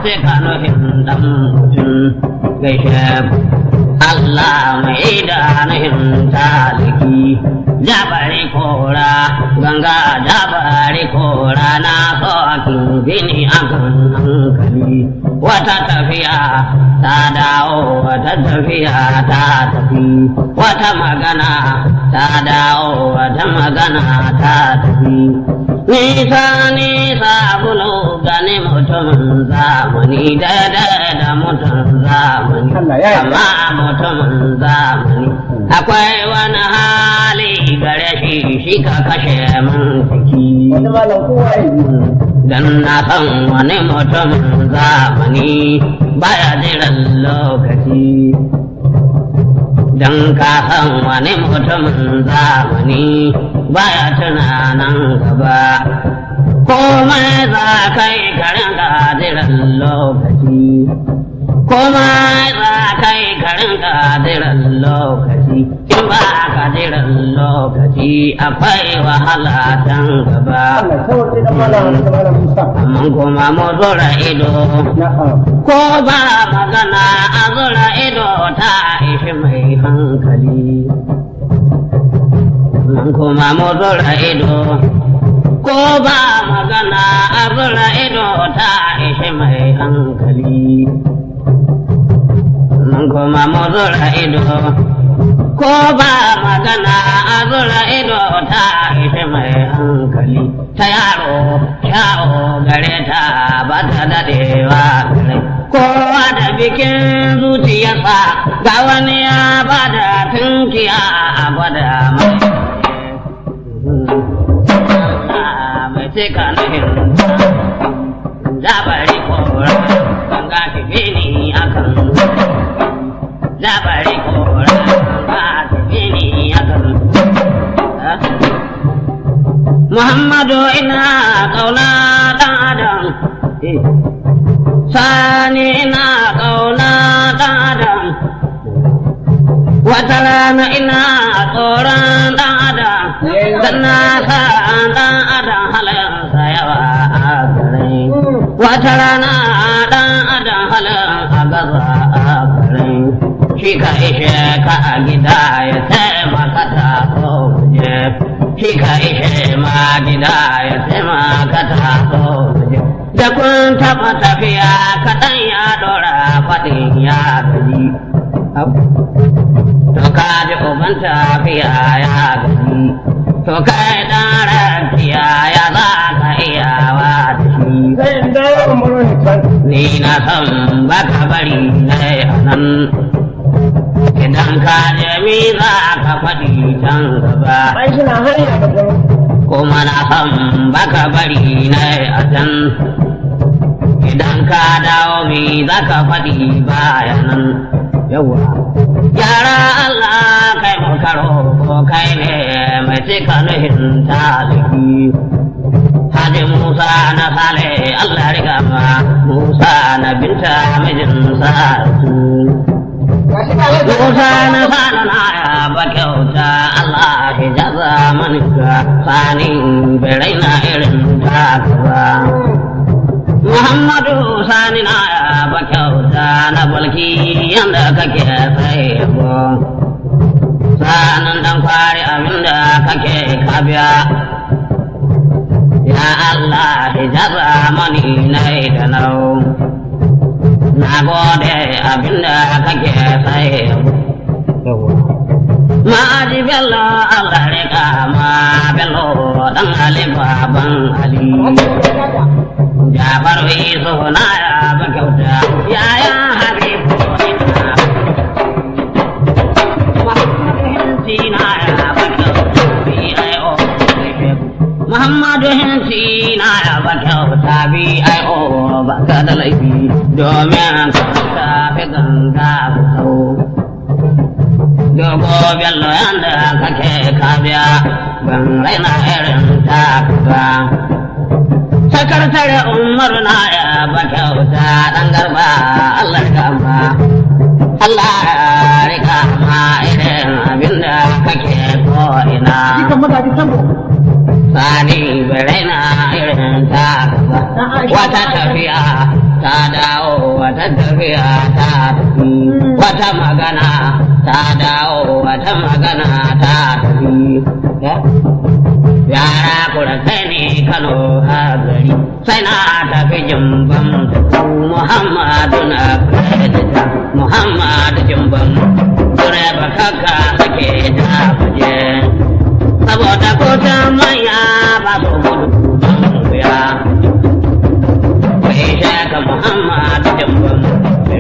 sai ka nuhin dan mutum gaishe Allah mai idanun taliki jabari kora ganga jabari kora na sokin gini akan hankali wata tafiya ta dawo wata tafiya ta tafi wata magana ta dawo wata magana ta tafi nisa nisa bulu gani mutumin zamani da mutum zamani amma mutumin zamani akwai wani hali gare shi ka kashe min jiki dan na san wani mutumin zamani baya jiran lokaci dan ka san wani mutumin zamani baya tunanin gaba komai za kai karin jiran lokaci komai za kai karin jiran lokaci in ba ka jiran lokaci akwai wahala can gaba amma kuma mu zura ido ko ba magana a zura ido ta ishi mai hankali kuma mu zura ido ko ba magana a zura ido ta ishi mai hankali kuma mu zura ido ko ba magana a zura ido ta ishi mai hankali ta yaro shawo gare ta ba ta dadewa gare kowa da bikin zuciyarsa ga wani ya bada tunkiya a gwada mai ce ka nuhin zabari kora ganga ki bini akan zabari kora ganga ki bini akan Muhammadu ina kauna dan adam Sani ina kauna dan adam wata rana ina tsoron dan adam dan na sa dan adam halinsa yawa a gare wata rana dan adam halin a gaza a gare shi ka ishe ka a gida ya taimaka ta ko waje shi ka ishe ma gida ya taimaka ta ko waje da kun taɓa tafiya kaɗan ya ɗora faɗin ya gaji to ka ji uban tafiya ya gaji to kai ɗan rafiya ya za ka iya wa da shi ni na san baka bari na nan idan ka je mi za ka faɗi can gaba kuma na san baka bari na a can idan ka dawo mi za ka faɗi bayanan yawa yara Allah kai mu karo ko kai ne mai cika nuhin taliki Haji Musa na Sale Allah riga ma Musa na binta mijin Saratu Musa na Sale na ya ba kyauta Allah ya jaza manika sani bai na irin takaba Muhammadu Sani na ya ba kyauta na balki yanda kake sai yabo sanan dan kwari abinda kake kabiya ya Allah hijaba mani na da nau na gode abinda kake sai yabo Ma'aji bello Allah rika ma bello dan Ali baban Ali Jabar iso na ya ba kyauta yaya Habibu ina na ya ba kyauta B.I.O. Muhammadu Hinsi na ya ba kyauta B.I.O. ba ka da laifi domin ka fi ganga ku sau dogo bello yanda kake kabiya ban raina irin ta ba sakatare Umar na ya ba kyauta dan garba Allah ya kama Allah ya rika ma irin abinda kake ko ina sani bai raina irin ta wata tafiya ta dawo wata tafiya ta tafi, wata magana ta dawo, wata magana ta tafi. Yara kura sai ne Kano a gari, sai na tafi Jimbam da ku Muhammadu na kredita, Muhammadu Jimbam, direba kaka sake ta waje. Saboda kota manya ba su gudu don wuya. Kai shaka Muhammadu Jimbam,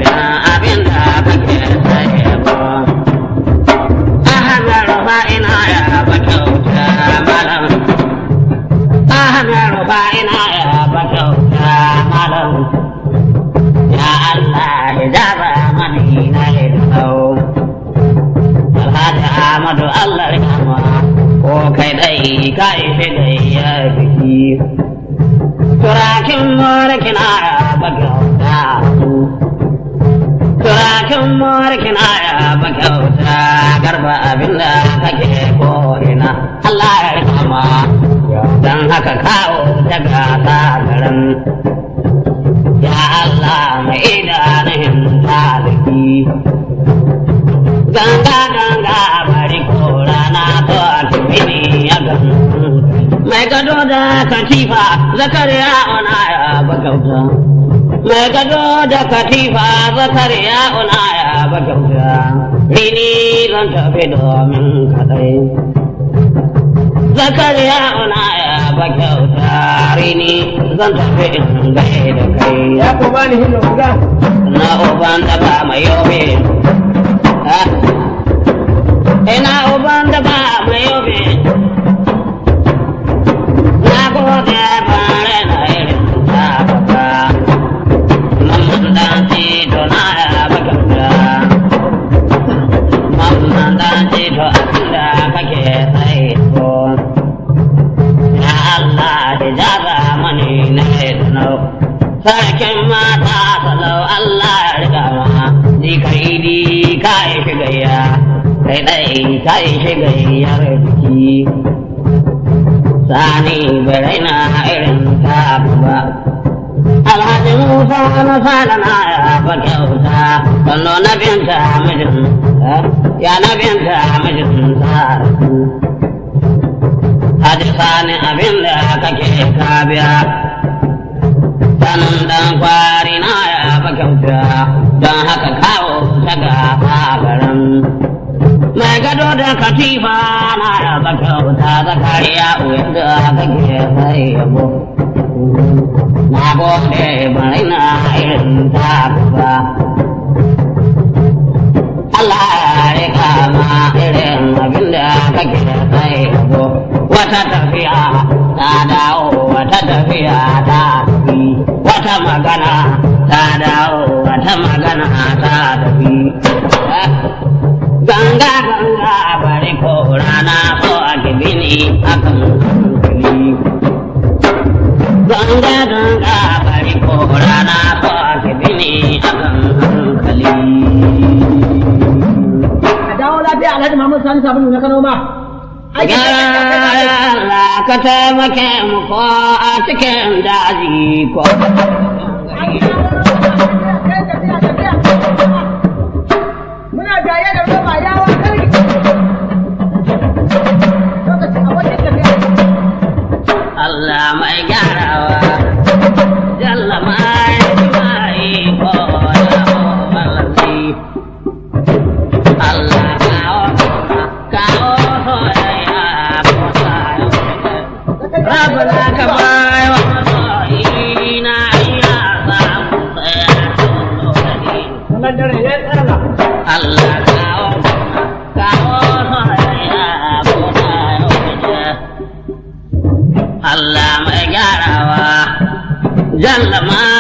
ya abin da kake sai ba. Ahmed Rufa'ina ya ba kyauta malam. Ahmed Rufa'ina ya ba kyauta malam. Ya Allah hijaba Madina ya tsawo. Alhaji Ahmadu Allah rahama ko kai dai ka ishe gayya biki. Turakin mulkin ya ba kyauta. Turakin mulkin ya ba kyauta. Garba abinda kake ko'ina Allah ya rahama. Don haka kawo daga garin. Ya Allah mai idanun taliki. Ganga ganga bari ko rana to a tubini ya gan. Mai gado da katifa zakariya ona ya bagauta. Mai gado da katifa zakariya ona ya bagauta. Rini zan tafi domin kadai. Zakariya ona ya bagauta. Rini zan tafi in gai da kai. Ya ko bani hinda uga. Na uban da ba mai yobe. Ina uban da ba mai yobe. Na gode bare na irin ta baba. Mamman dan tito na ya bagauta. Mamman dan tito abinda kake sai ko. Ya Allah hijaba mani na idno. Sarkin mata salau Allah ya riga ma. Ni kai di kai shigayya. Kai dai kai shigayyar biki. Sani bai na irin ta ba. Alhaji Musa na fada na ya ba kyauta. Kallo na binta mijin, ya na binta mijin sarki. Haji Sani abin da kake ka biya. Sanin dan kwari na ya ba kyauta. Don haka kawo ta gaba garin. Mai gado da katifa na ya ba kyauta. Zakariya wanda kake sai yabo. Na gode bai na irin ta ba. Allah ya rika ma irin abinda kake sai yabo. Wata tafiya ta dawo, wata tafiya ta tafi. Wata magana ta dawo, wata magana ta tafi. Ganga ganga bari ko rana so a gibini akan hankali. Ganga ganga bari ko rana so a gibini akan hankali. A dawo lafiya Alhaji Muhammad Sani Sabulu na Kano ma. Ya Allah ka taimake mu ko a cikin daji ko. Muna jaye da roba yawa kai. Lokacin abokin tafiya. Allah mai gyarawa, jalla mai ko ya malazi. Allah kawo soyayya ko sayo. Rabbana ka bai wa masoyina iya samu tsaya sosai. Wannan dare ya tsara. Allah kawo soyayya ko sayo. Allah mai gyarawa, jalla mai